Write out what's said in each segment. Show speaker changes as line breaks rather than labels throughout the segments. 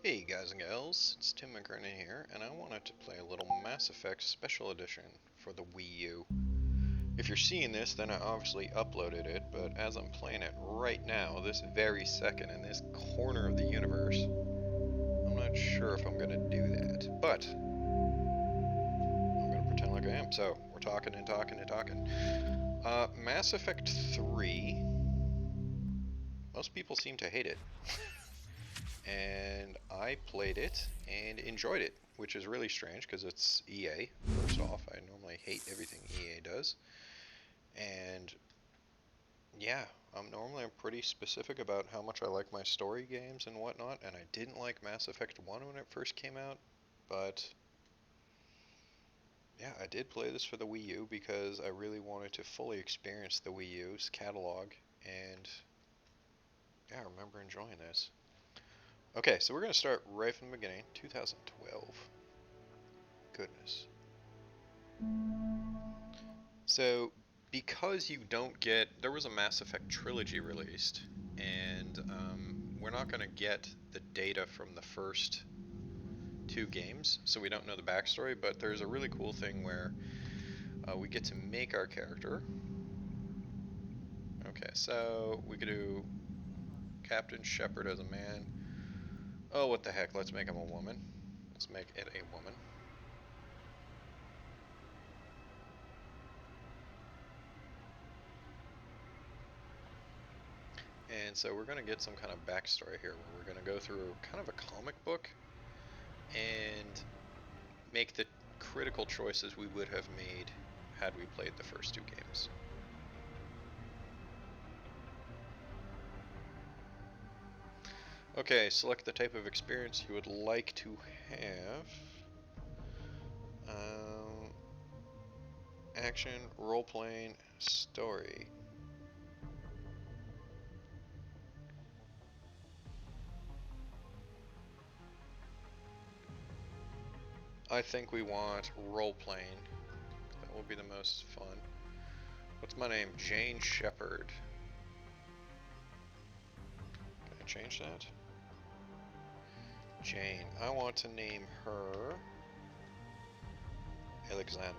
Hey guys and gals, it's Tim McKernan here, and I wanted to play a little Mass Effect Special Edition for the Wii U. If you're seeing this, then I obviously uploaded it, but as I'm playing it right now, this very second, in this corner of the universe, I'm not sure if I'm going to do that, but I'm going to pretend like I am. So, we're talking and talking and talking. Mass Effect 3, most people seem to hate it. And I played it and enjoyed it, which is really strange because it's EA, first off. I normally hate everything EA does. And yeah, I'm pretty specific about how much I like my story games and whatnot, and I didn't like Mass Effect 1 when it first came out, but yeah, I did play this for the Wii U because I really wanted to fully experience the Wii U's catalog, and yeah, I remember enjoying this. Okay, so we're going to start right from the beginning, 2012. Goodness. So, because you don't get, there was a Mass Effect trilogy released, and we're not going to get the data from the first two games, so we don't know the backstory. But there's a really cool thing where we get to make our character. Okay, so we could do Captain Shepard as a man. Oh, what the heck? Let's make him a woman. Let's make it a woman. And so we're going to get some kind of backstory here where we're going to go through kind of a comic book and make the critical choices we would have made had we played the first two games. Okay, select the type of experience you would like to have. Um, Action, role-playing, story. I think we want role-playing. That will be the most fun. What's my name? Jane Shepard. Can I change that? Jane. I want to name her Alexandra.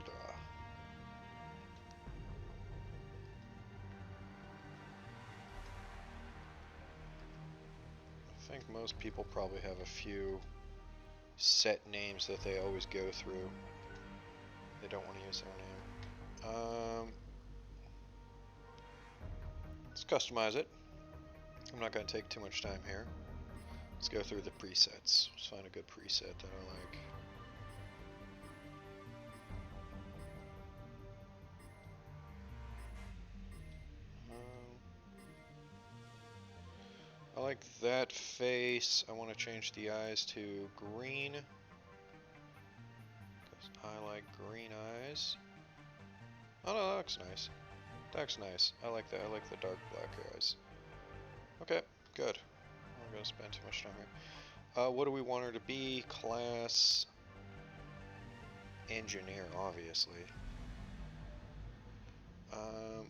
I think most people probably have a few set names that they always go through. They don't want to use their name. Let's customize it. I'm not going to take too much time here. Let's go through the presets. Let's find a good preset that I like. I like that face. I want to change the eyes to green, because I like green eyes. Oh no, that looks nice. That looks nice. I like that. I like the dark black eyes. Okay, good. I'm not going to spend too much time here. What do we want her to be? Class engineer, obviously. Um,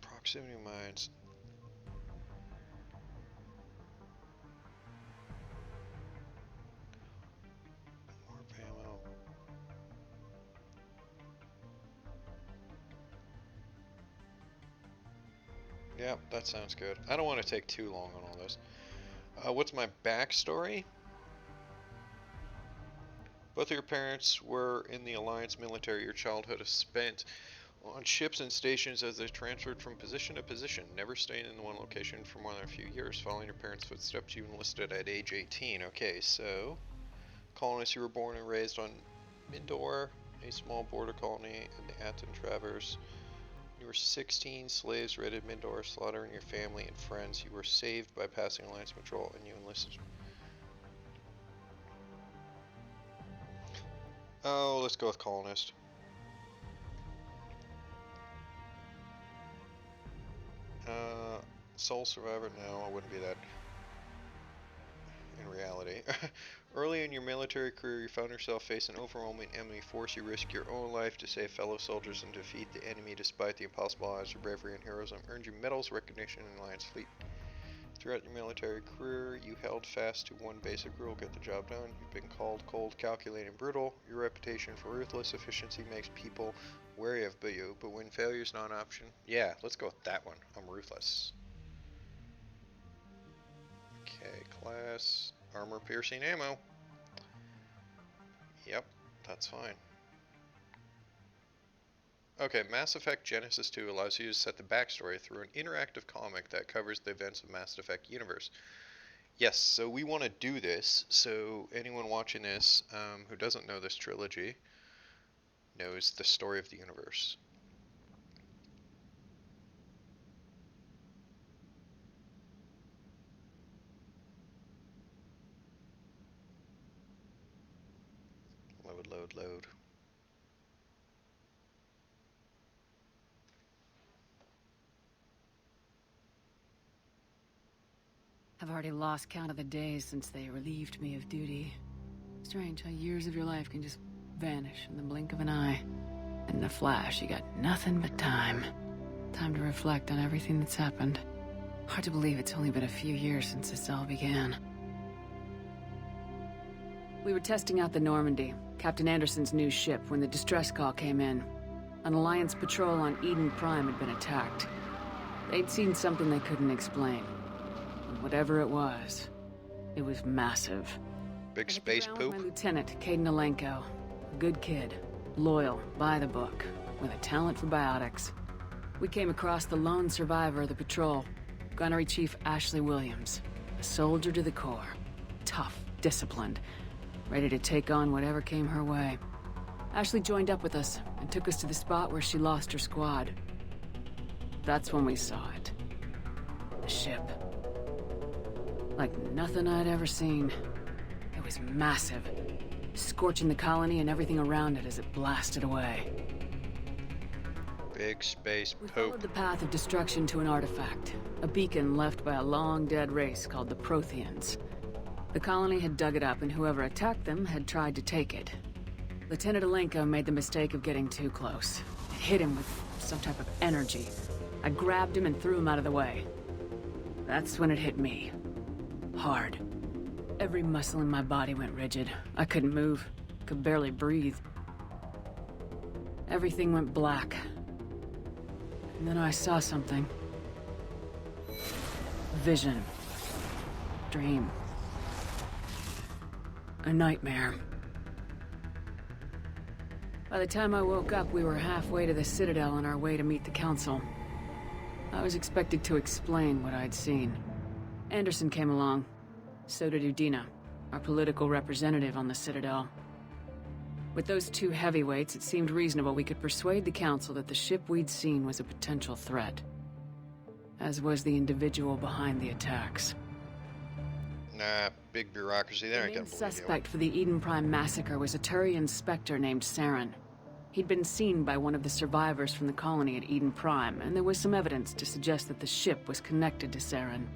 Proximity mines. More ammo. Yeah, that sounds good. I don't want to take too long on all this. What's my backstory? Both of your parents were in the Alliance military. Your childhood is spent on ships and stations as they transferred from position to position, never staying in one location for more than a few years. Following your parents' footsteps, you enlisted at age 18. Okay, so colonists, you were born and raised on Mindor, a small border colony in the Aten Traverse. You were 16, slaves raided Mindor, slaughtering your family and friends. You were saved by passing Alliance patrol, and you enlisted. Oh, let's go with colonist. Uh, Sole survivor? No, I wouldn't be that in reality. Early in your military career, you found yourself facing an overwhelming enemy force. You risked your own life to save fellow soldiers and defeat the enemy despite the impossible odds. Your bravery and heroism earned you medals, recognition, and Alliance fleet Throughout your military career, you held fast to one basic rule: get the job done. You've been called cold, calculating, brutal. Your reputation for ruthless efficiency makes people wary of you, but when failure's not an option, yeah, let's go with that one. I'm ruthless. Okay, class, armor-piercing ammo. Yep, that's fine. Okay, Mass Effect Genesis 2 allows you to set the backstory through an interactive comic that covers the events of Mass Effect universe. Yes, so we want to do this, so anyone watching this who doesn't know this trilogy knows the story of the universe. Load, load, load.
I've already lost count of the days since they relieved me of duty. Strange how years of your life can just vanish in the blink of an eye. In a flash, you got nothing but time. Time to reflect on everything that's happened. Hard to believe it's only been a few years since this all began. We were testing out the Normandy, Captain Anderson's new ship, when the distress call came in. An Alliance patrol on Eden Prime had been attacked. They'd seen something they couldn't explain. Whatever it was massive.
Big space poop.
My lieutenant, Caden Alenko. A good kid, loyal, by the book, with a talent for biotics. We came across the lone survivor of the patrol, Gunnery Chief Ashley Williams. A soldier to the core. Tough, disciplined, ready to take on whatever came her way. Ashley joined up with us and took us to the spot where she lost her squad. That's when we saw it. The ship. Like nothing I'd ever seen. It was massive, scorching the colony and everything around it as it blasted away.
Big space poop.
We followed the path of destruction to an artifact, a beacon left by a long-dead race called the Protheans. The colony had dug it up, and whoever attacked them had tried to take it. Lieutenant Alenko made the mistake of getting too close. It hit him with some type of energy. I grabbed him and threw him out of the way. That's when it hit me. Hard. Every muscle in my body went rigid. I couldn't move. Could barely breathe. Everything went black. And then I saw something. A vision. Dream. A nightmare. By the time I woke up, we were halfway to the Citadel on our way to meet the Council. I was expected to explain what I'd seen. Anderson came along. So did Udina, our political representative on the Citadel. With those two heavyweights, it seemed reasonable we could persuade the Council that the ship we'd seen was a potential threat. As was the individual behind the attacks.
Nah, big bureaucracy there, I can't believe you.
The main suspect for the Eden Prime massacre was a Turian Spectre named Saren. He'd been seen by one of the survivors from the colony at Eden Prime, and there was some evidence to suggest that the ship was connected to Saren.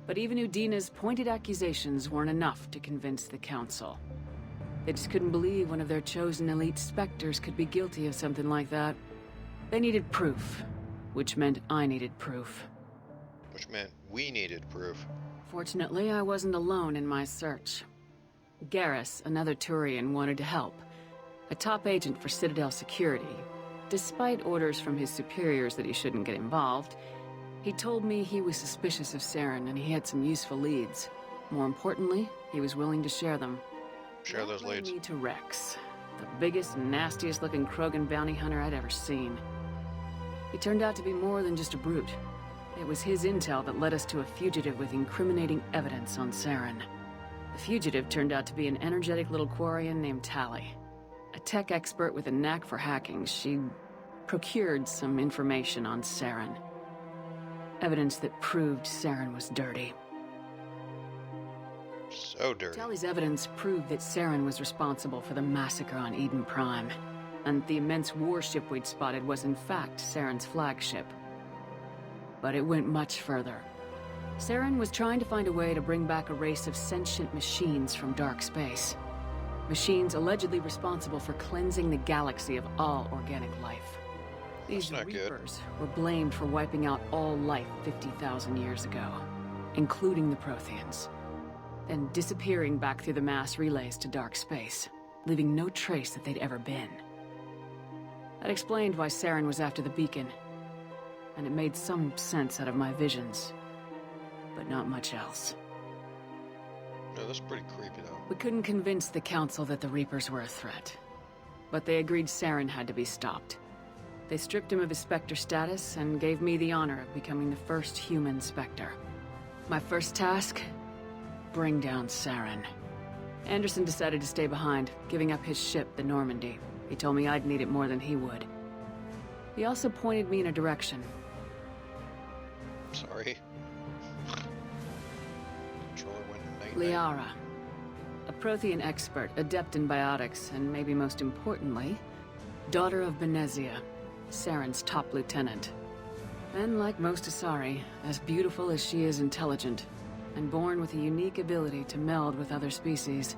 But even Udina's pointed accusations weren't enough to convince the Council. They just couldn't believe one of their chosen elite Spectres could be guilty of something like that. They needed proof, which meant I needed proof.
Which meant we needed proof.
Fortunately, I wasn't alone in my search. Garrus, another Turian, wanted to help. A top agent for Citadel security. Despite orders from his superiors that he shouldn't get involved, he told me he was suspicious of Saren and he had some useful leads. More importantly, he was willing to share them.
Share those leads.
That led me to Rex, the biggest, nastiest looking Krogan bounty hunter I'd ever seen. He turned out to be more than just a brute. It was his intel that led us to a fugitive with incriminating evidence on Saren. The fugitive turned out to be an energetic little Quarian named Tali. A tech expert with a knack for hacking, she procured some information on Saren. Evidence that proved Saren was dirty.
So dirty.
Tali's evidence proved that Saren was responsible for the massacre on Eden Prime, and the immense warship we'd spotted was in fact Saren's flagship. But it went much further. Saren was trying to find a way to bring back a race of sentient machines from dark space. Machines allegedly responsible for cleansing the galaxy of all organic life. These Reapers were blamed for wiping out all life 50,000 years ago. including the Protheans, then disappearing back through the mass relays to dark space, leaving no trace that they'd ever been. That explained why Saren was after the beacon, and it made some sense out of my visions, but not much else.
No, that's pretty creepy, though.
We couldn't convince the Council that the Reapers were a threat, but they agreed Saren had to be stopped. They stripped him of his Spectre status and gave me the honor of becoming the first human Spectre. My first task? Bring down Saren. Anderson decided to stay behind, giving up his ship, the Normandy. He told me I'd need it more than he would. He also pointed me in a direction.
Sorry. Controller went night-night.
Liara. A Prothean expert, adept in biotics, and maybe most importantly, daughter of Benezia, Saren's top lieutenant. And like most Asari, as beautiful as she is intelligent, and born with a unique ability to meld with other species,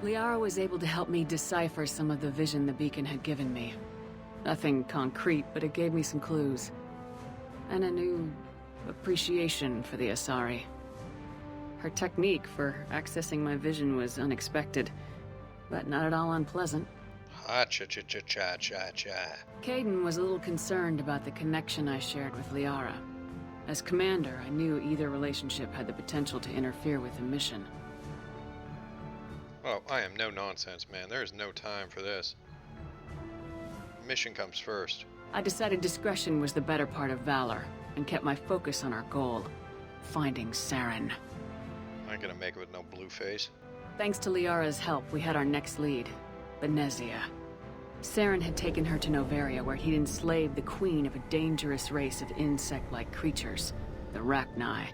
Liara was able to help me decipher some of the vision the beacon had given me. Nothing concrete, but it gave me some clues. And a new appreciation for the Asari. Her technique for accessing my vision was unexpected, but not at all unpleasant.
Ha-cha-cha-cha-cha-cha-cha.
Caden was a little concerned about the connection I shared with Liara. As commander, I knew either relationship had the potential to interfere with the mission.
Oh, I am no nonsense, man. There is no time for this. Mission comes first.
I decided discretion was the better part of valor, and kept my focus on our goal, finding Saren.
I ain't gonna make it with no blue face.
Thanks to Liara's help, we had our next lead, Benezia. Saren had taken her to Noveria, where he'd enslaved the queen of a dangerous race of insect-like creatures, the Rachni.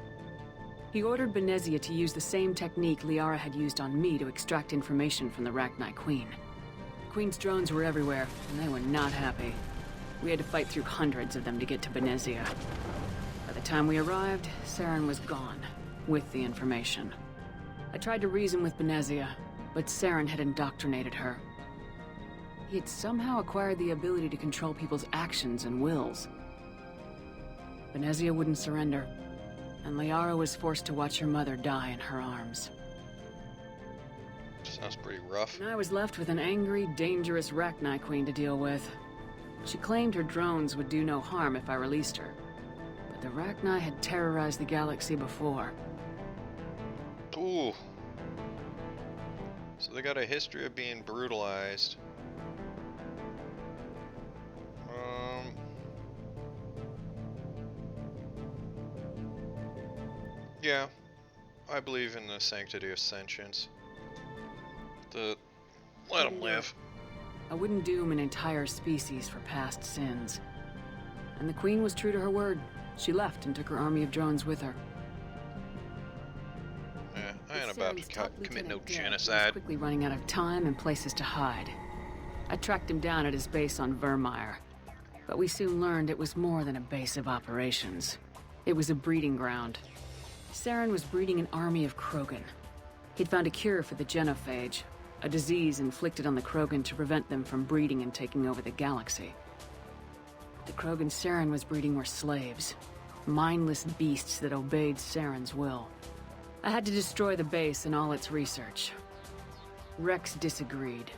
He ordered Benezia to use the same technique Liara had used on me to extract information from the Rachni queen. The queen's drones were everywhere, and they were not happy. We had to fight through hundreds of them to get to Benezia. By the time we arrived, Saren was gone, with the information. I tried to reason with Benezia, but Saren had indoctrinated her. He had somehow acquired the ability to control people's actions and wills. Benezia wouldn't surrender, and Liara was forced to watch her mother die in her arms.
Sounds pretty rough.
And I was left with an angry, dangerous Rachni queen to deal with. She claimed her drones would do no harm if I released her, but the Rachni had terrorized the galaxy before.
Ooh. So they got a history of being brutalized. Yeah, I believe in the sanctity of sentience. Let them live.
I wouldn't doom an entire species for past sins. And the Queen was true to her word. She left and took her army of drones with her.
Yeah, I ain't about to commit no
He was
genocide.
quickly running out of time and places to hide. I tracked him down at his base on Vermeer, but we soon learned it was more than a base of operations. It was a breeding ground. Saren was breeding an army of Krogan. He'd found a cure for the genophage, a disease inflicted on the Krogan to prevent them from breeding and taking over the galaxy. The Krogan Saren was breeding were slaves, mindless beasts that obeyed Saren's will. I had to destroy the base and all its research. Rex disagreed,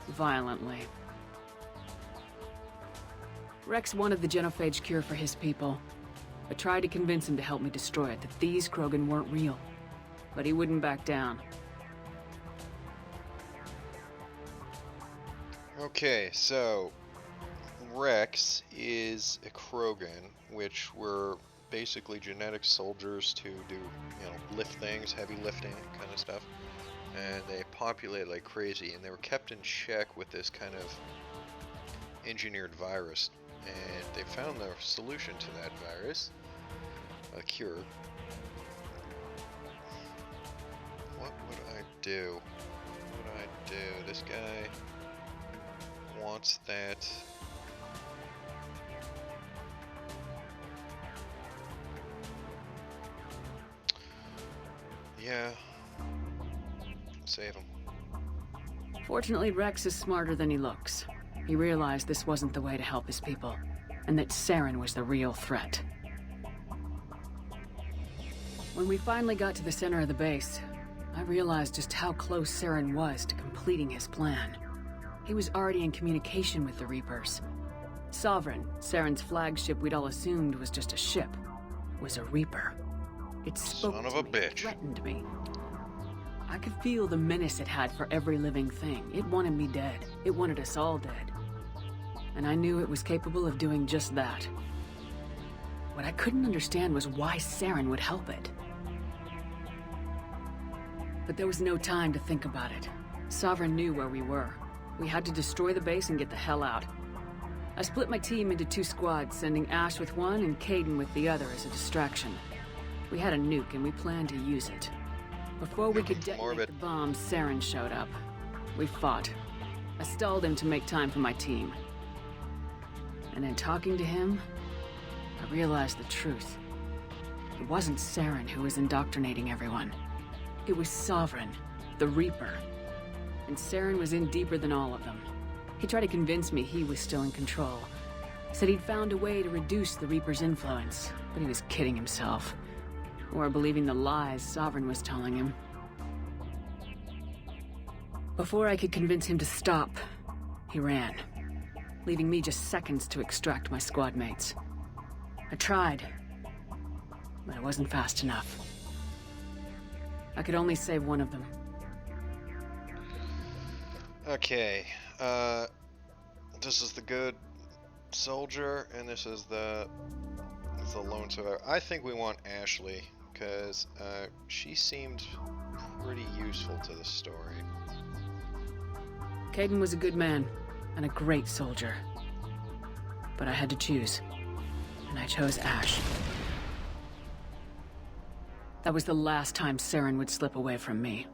violently. Rex wanted the genophage cure for his people. I tried to convince him to help me destroy it, that these Krogan weren't real. But he wouldn't back down.
Okay, so Rex is a Krogan, which were basically genetic soldiers to do, lift things, heavy lifting kind of stuff. And they populate like crazy, and they were kept in check with this kind of engineered virus. And they found the solution to that virus, a cure. What would I do? What would I do? This guy wants that. Yeah. Save him.
Fortunately, Rex is smarter than he looks. He realized this wasn't the way to help his people, and that Saren was the real threat. When we finally got to the center of the base, I realized just how close Saren was to completing his plan. He was already in communication with the Reapers. Sovereign, Saren's flagship we'd all assumed was just a ship, was a Reaper. It spoke
Son of
to
a
me,
bitch.
threatened me. I could feel the menace it had for every living thing. It wanted me dead. It wanted us all dead. And I knew it was capable of doing just that. What I couldn't understand was why Saren would help it. But there was no time to think about it. Sovereign knew where we were. We had to destroy the base and get the hell out. I split my team into 2 squads, sending Ash with one and Caden with the other as a distraction. We had a nuke and we planned to use it. Before we could detonate the bomb, Saren showed up. We fought. I stalled him to make time for my team. And in talking to him, I realized the truth. It wasn't Saren who was indoctrinating everyone. It was Sovereign, the Reaper. And Saren was in deeper than all of them. He tried to convince me he was still in control. Said he'd found a way to reduce the Reaper's influence, but he was kidding himself. Or believing the lies Sovereign was telling him. Before I could convince him to stop, he ran, leaving me just seconds to extract my squad mates. I tried, but it wasn't fast enough. I could only save one of them.
Okay, this is the good soldier, and this is the lone survivor. I think we want Ashley, because she seemed pretty useful to the story.
Caden was a good man, and a great soldier. But I had to choose, and I chose Ash. That was the last time Saren would slip away from me.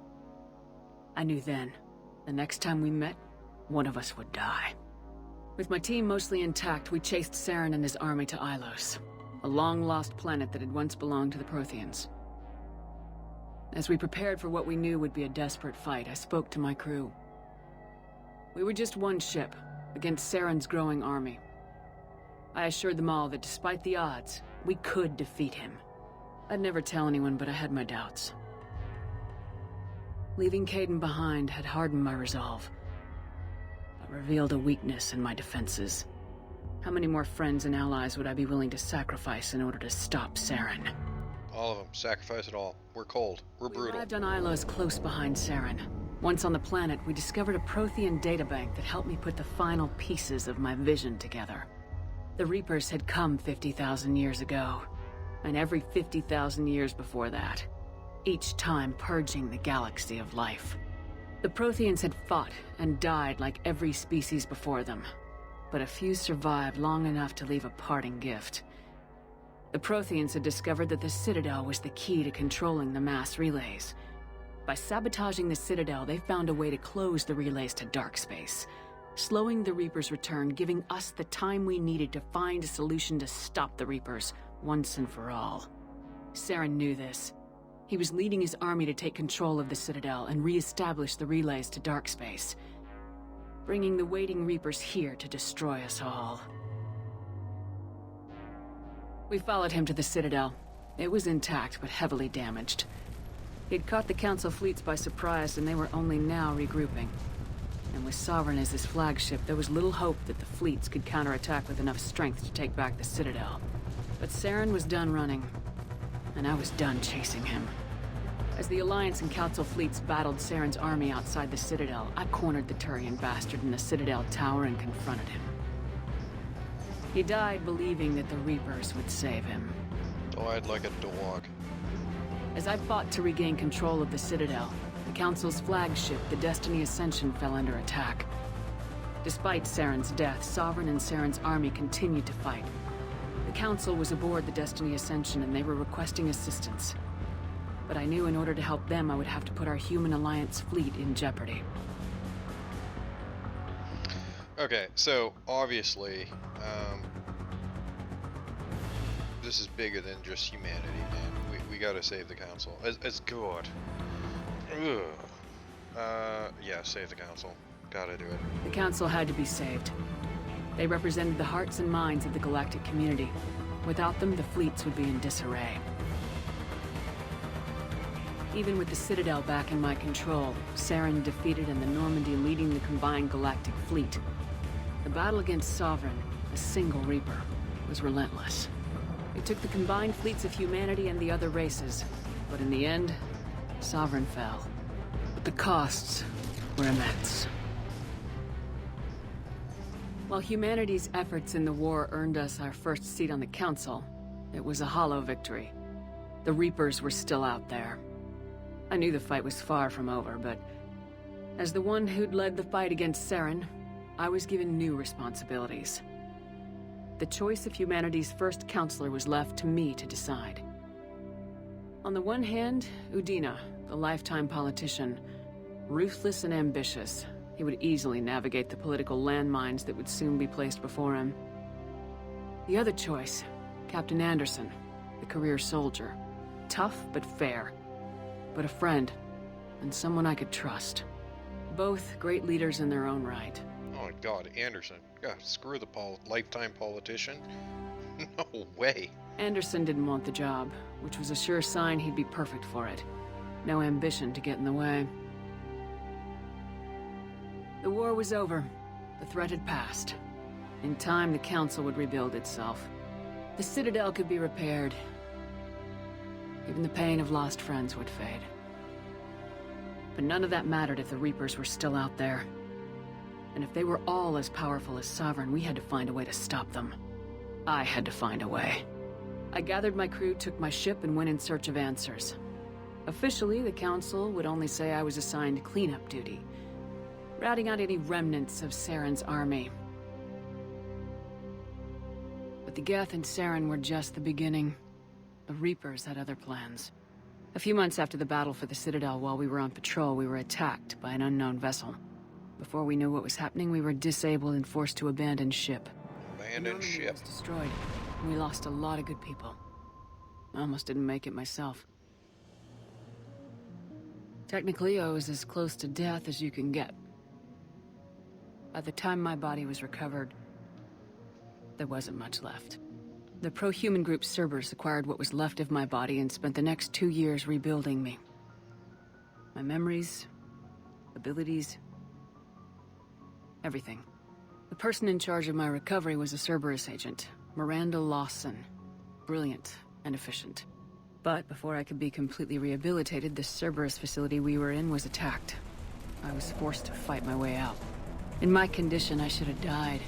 I knew then, the next time we met, one of us would die. With my team mostly intact, we chased Saren and his army to Ilos, a long-lost planet that had once belonged to the Protheans. As we prepared for what we knew would be a desperate fight, I spoke to my crew. We were just one ship, against Saren's growing army. I assured them all that despite the odds, we could defeat him. I'd never tell anyone, but I had my doubts. Leaving Caden behind had hardened my resolve, but revealed a weakness in my defenses. How many more friends and allies would I be willing to sacrifice in order to stop Saren?
All of them. Sacrifice it all. We're cold. We're brutal.
We arrived on Ilos close behind Saren. Once on the planet, we discovered a Prothean databank that helped me put the final pieces of my vision together. The Reapers had come 50,000 years ago, and every 50,000 years before that, each time purging the galaxy of life. The Protheans had fought and died like every species before them, but a few survived long enough to leave a parting gift. The Protheans had discovered that the Citadel was the key to controlling the mass relays. By sabotaging the Citadel, they found a way to close the relays to dark space, slowing the Reapers' return, giving us the time we needed to find a solution to stop the Reapers once and for all. Saren knew this. He was leading his army to take control of the Citadel and re-establish the relays to dark space, bringing the waiting Reapers here to destroy us all. We followed him to the Citadel. It was intact, but heavily damaged. He'd caught the Council fleets by surprise, and they were only now regrouping. And with Sovereign as his flagship, there was little hope that the fleets could counterattack with enough strength to take back the Citadel. But Saren was done running, and I was done chasing him. As the Alliance and Council fleets battled Saren's army outside the Citadel, I cornered the Turian bastard in the Citadel tower and confronted him. He died believing that the Reapers would save him.
Died like a dog.
As I fought to regain control of the Citadel, the Council's flagship, the Destiny Ascension, fell under attack. Despite Saren's death, Sovereign and Saren's army continued to fight. The Council was aboard the Destiny Ascension and they were requesting assistance. But I knew in order to help them, I would have to put our human Alliance fleet in jeopardy.
Okay, so obviously, this is bigger than just humanity, man. We gotta save the Council. As God. Ugh. Yeah, save the Council. Gotta do it.
The Council had to be saved. They represented the hearts and minds of the galactic community. Without them, the fleets would be in disarray. Even with the Citadel back in my control, Saren defeated and the Normandy leading the combined galactic fleet. The battle against Sovereign, a single Reaper, was relentless. It took the combined fleets of humanity and the other races, but in the end, Sovereign fell. But the costs were immense. While humanity's efforts in the war earned us our first seat on the Council, it was a hollow victory. The Reapers were still out there. I knew the fight was far from over, but as the one who'd led the fight against Saren, I was given new responsibilities. The choice of humanity's first counselor was left to me to decide. On the one hand, Udina, the lifetime politician, ruthless and ambitious. He would easily navigate the political landmines that would soon be placed before him. The other choice, Captain Anderson, the career soldier. Tough but fair. But a friend, and someone I could trust. Both great leaders in their own right.
Oh my god, Anderson. God, screw the lifetime politician. No way.
Anderson didn't want the job, which was a sure sign he'd be perfect for it. No ambition to get in the way. The war was over. The threat had passed. In time, the Council would rebuild itself. The Citadel could be repaired. Even the pain of lost friends would fade. But none of that mattered if the Reapers were still out there. And if they were all as powerful as Sovereign, we had to find a way to stop them. I had to find a way. I gathered my crew, took my ship, and went in search of answers. Officially, the Council would only say I was assigned cleanup duty, routing out any remnants of Saren's army. But the Geth and Saren were just the beginning. The Reapers had other plans. A few months after the battle for the Citadel, while we were on patrol, we were attacked by an unknown vessel. Before we knew what was happening, we were disabled and forced to abandon ship.
Abandoned ship.
Was destroyed. We lost a lot of good people. I almost didn't make it myself. Technically, I was as close to death as you can get. By the time my body was recovered, there wasn't much left. The pro-human group Cerberus acquired what was left of my body and spent the next 2 years rebuilding me. My memories, abilities, everything. The person in charge of my recovery was a Cerberus agent, Miranda Lawson. Brilliant and efficient. But before I could be completely rehabilitated, the Cerberus facility we were in was attacked. I was forced to fight my way out. In my condition, I should have died.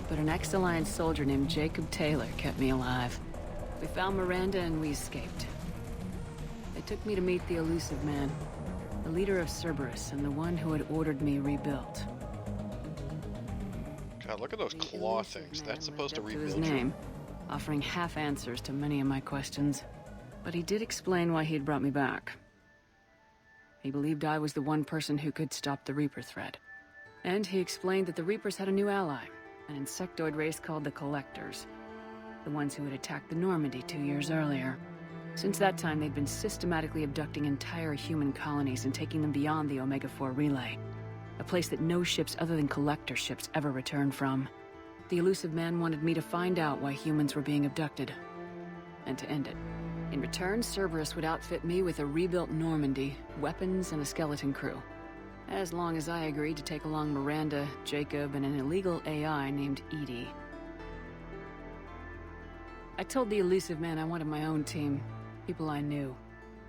But an ex-Alliance soldier named Jacob Taylor kept me alive. We found Miranda and we escaped. They took me to meet the Elusive Man, the leader of Cerberus and the one who had ordered me rebuilt.
God, look at those claw things. That's supposed to rebuild
his
you.
name, offering half answers to many of my questions. But he did explain why he'd brought me back. He believed I was the one person who could stop the Reaper threat. And he explained that the Reapers had a new ally, an insectoid race called the Collectors. The ones who had attacked the Normandy 2 years earlier. Since that time, they'd been systematically abducting entire human colonies and taking them beyond the Omega-4 relay. A place that no ships other than Collector ships ever returned from. The Elusive Man wanted me to find out why humans were being abducted, and to end it. In return, Cerberus would outfit me with a rebuilt Normandy, weapons, and a skeleton crew. As long as I agreed to take along Miranda, Jacob, and an illegal AI named Edie. I told the Elusive Man I wanted my own team, people I knew.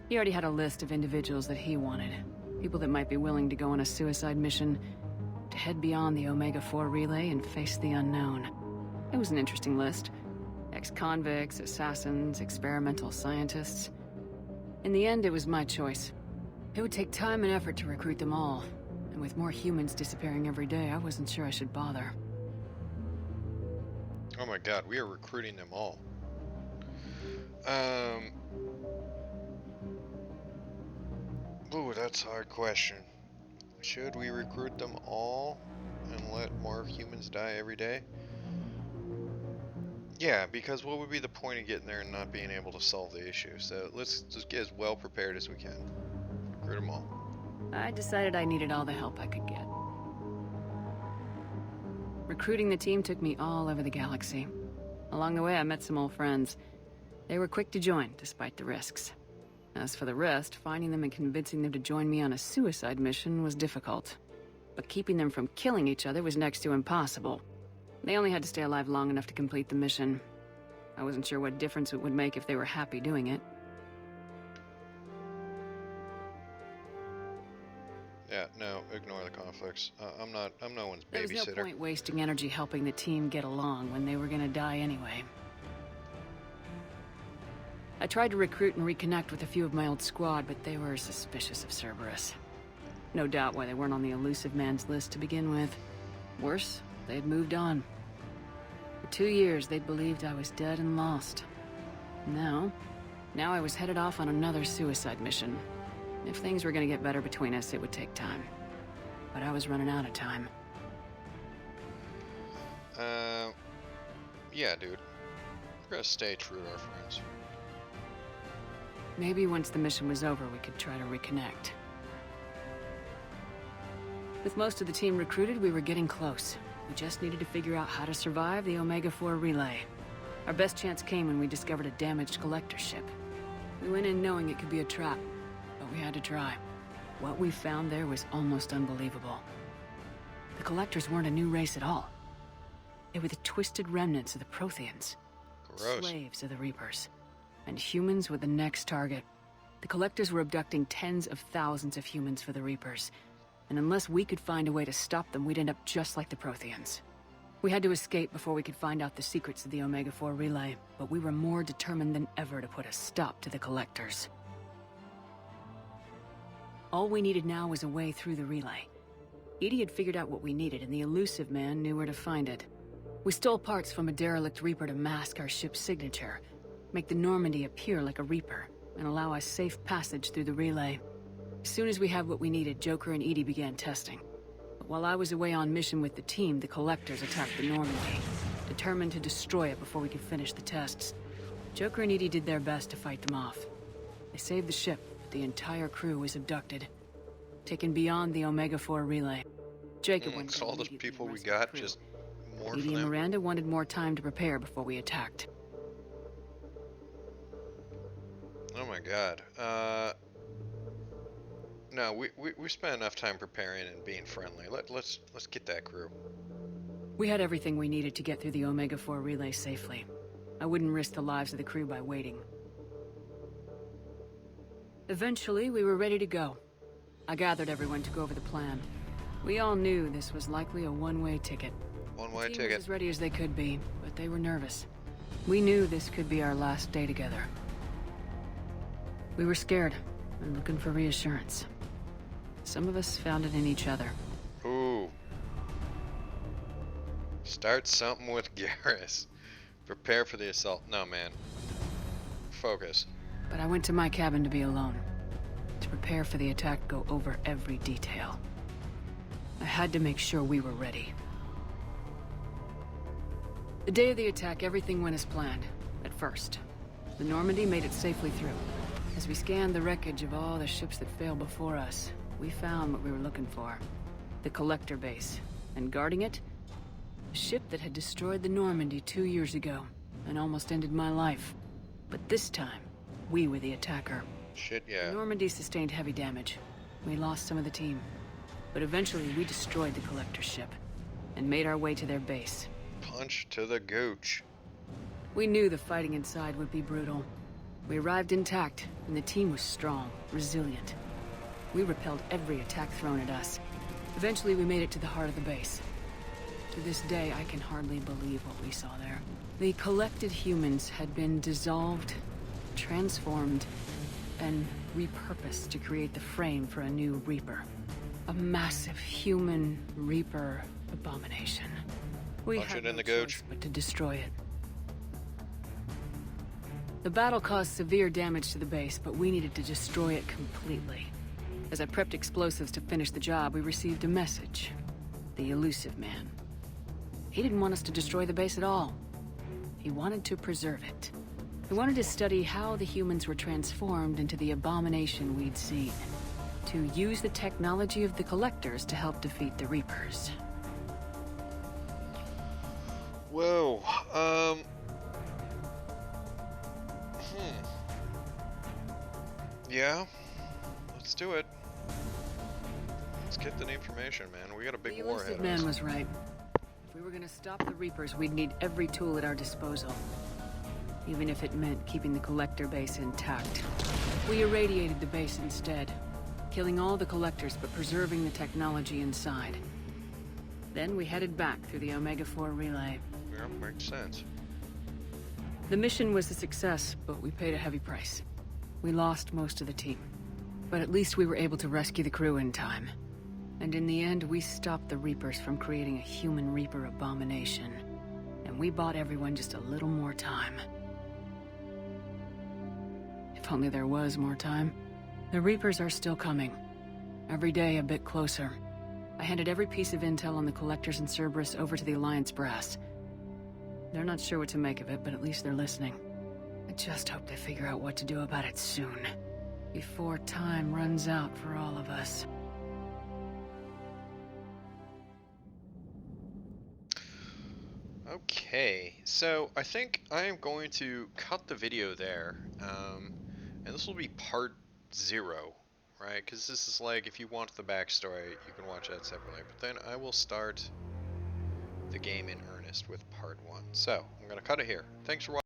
He already had a list of individuals that he wanted. People that might be willing to go on a suicide mission, to head beyond the Omega-4 relay and face the unknown. It was an interesting list. Ex-convicts, assassins, experimental scientists. In the end, it was my choice. It would take time and effort to recruit them all, and with more humans disappearing every day, I wasn't sure I should bother.
Oh my god, we are recruiting them all. Ooh, that's a hard question. Should we recruit them all and let more humans die every day? Yeah, because what would be the point of getting there and not being able to solve the issue? So let's just get as well prepared as we can. Recruit them all.
I decided I needed all the help I could get. Recruiting the team took me all over the galaxy. Along the way, I met some old friends. They were quick to join, despite the risks. As for the rest, finding them and convincing them to join me on a suicide mission was difficult. But keeping them from killing each other was next to impossible. They only had to stay alive long enough to complete the mission. I wasn't sure what difference it would make if they were happy doing it.
Yeah, no, ignore the conflicts. I'm no one's
There was no
babysitter.
point wasting energy helping the team get along when they were gonna die anyway. I tried to recruit and reconnect with a few of my old squad, but they were suspicious of Cerberus. No doubt why they weren't on the elusive man's list to begin with. Worse, they'd moved on. For 2 years, they'd believed I was dead and lost. Now I was headed off on another suicide mission. If things were gonna get better between us, it would take time. But I was running out of time.
Yeah, dude. We're gonna stay true to our friends.
Maybe once the mission was over, we could try to reconnect. With most of the team recruited, we were getting close. We just needed to figure out how to survive the Omega-4 relay. Our best chance came when we discovered a damaged collector ship. We went in knowing it could be a trap, but we had to try. What we found there was almost unbelievable. The collectors weren't a new race at all. They were the twisted remnants of the Protheans.
Gross.
Slaves of the Reapers. And humans were the next target. The collectors were abducting tens of thousands of humans for the Reapers. And unless we could find a way to stop them, we'd end up just like the Protheans. We had to escape before we could find out the secrets of the Omega-4 relay, but we were more determined than ever to put a stop to the collectors. All we needed now was a way through the relay. Edie had figured out what we needed, and the elusive man knew where to find it. We stole parts from a derelict Reaper to mask our ship's signature, make the Normandy appear like a Reaper, and allow us safe passage through the relay. As soon as we had what we needed, Joker and Edie began testing. But while I was away on mission with the team, the collectors attacked the Normandy, determined to destroy it before we could finish the tests. Joker and Edie did their best to fight them off. They saved the ship, but the entire crew was abducted, taken beyond the Omega-4 relay. Jacob went
So all those people we got, just more for
Edie and
them.
Miranda wanted more time to prepare before we attacked.
Oh my god. No, we spent enough time preparing and being friendly. Let's get that crew.
We had everything we needed to get through the Omega-4 relay safely. I wouldn't risk the lives of the crew by waiting. Eventually, we were ready to go. I gathered everyone to go over the plan. We all knew this was likely a one-way ticket.
One-way
The team
ticket.
was as ready as they could be, but they were nervous. We knew this could be our last day together. We were scared and looking for reassurance. Some of us found it in each other.
Ooh. Start something with Garrus. Prepare for the assault. No, man. Focus.
But I went to my cabin to be alone. To prepare for the attack, go over every detail. I had to make sure we were ready. The day of the attack, everything went as planned. At first. The Normandy made it safely through. As we scanned the wreckage of all the ships that failed before us, we found what we were looking for. The Collector base. And guarding it, a ship that had destroyed the Normandy 2 years ago, and almost ended my life. But this time, we were the attacker.
Shit,
The
yeah.
Normandy sustained heavy damage. We lost some of the team. But eventually, we destroyed the Collector ship, and made our way to their base.
Punch to the gooch.
We knew the fighting inside would be brutal. We arrived intact, and the team was strong, resilient. We repelled every attack thrown at us. Eventually, we made it to the heart of the base. To this day, I can hardly believe what we saw there. The collected humans had been dissolved, transformed, and repurposed to create the frame for a new Reaper. A massive human Reaper abomination. We
Punch
had
it in
no
the gooch.
choice but to destroy it. The battle caused severe damage to the base, but we needed to destroy it completely. As I prepped explosives to finish the job, we received a message. The elusive man. He didn't want us to destroy the base at all. He wanted to preserve it. He wanted to study how the humans were transformed into the abomination we'd seen. To use the technology of the Collectors to help defeat the Reapers.
Whoa. Yeah, let's do it. Let's get the information, man. We got a big
The
war ahead
elusive
of
man
us.
was right. If we were gonna stop the Reapers, we'd need every tool at our disposal. Even if it meant keeping the collector base intact. We irradiated the base instead, killing all the collectors but preserving the technology inside. Then we headed back through the Omega-4 relay.
Yeah, makes sense.
The mission was a success, but we paid a heavy price. We lost most of the team. But at least we were able to rescue the crew in time. And in the end, we stopped the Reapers from creating a human Reaper abomination. And we bought everyone just a little more time. If only there was more time. The Reapers are still coming. Every day a bit closer. I handed every piece of intel on the Collectors and Cerberus over to the Alliance brass. They're not sure what to make of it, but at least they're listening. I just hope they figure out what to do about it soon. Before time runs out for all of us.
Okay, so I think I am going to cut the video there, and this will be part 0, right? Because this is like, if you want the backstory, you can watch that separately. But then I will start the game in earnest with part 1. So, I'm going to cut it here. Thanks for watching.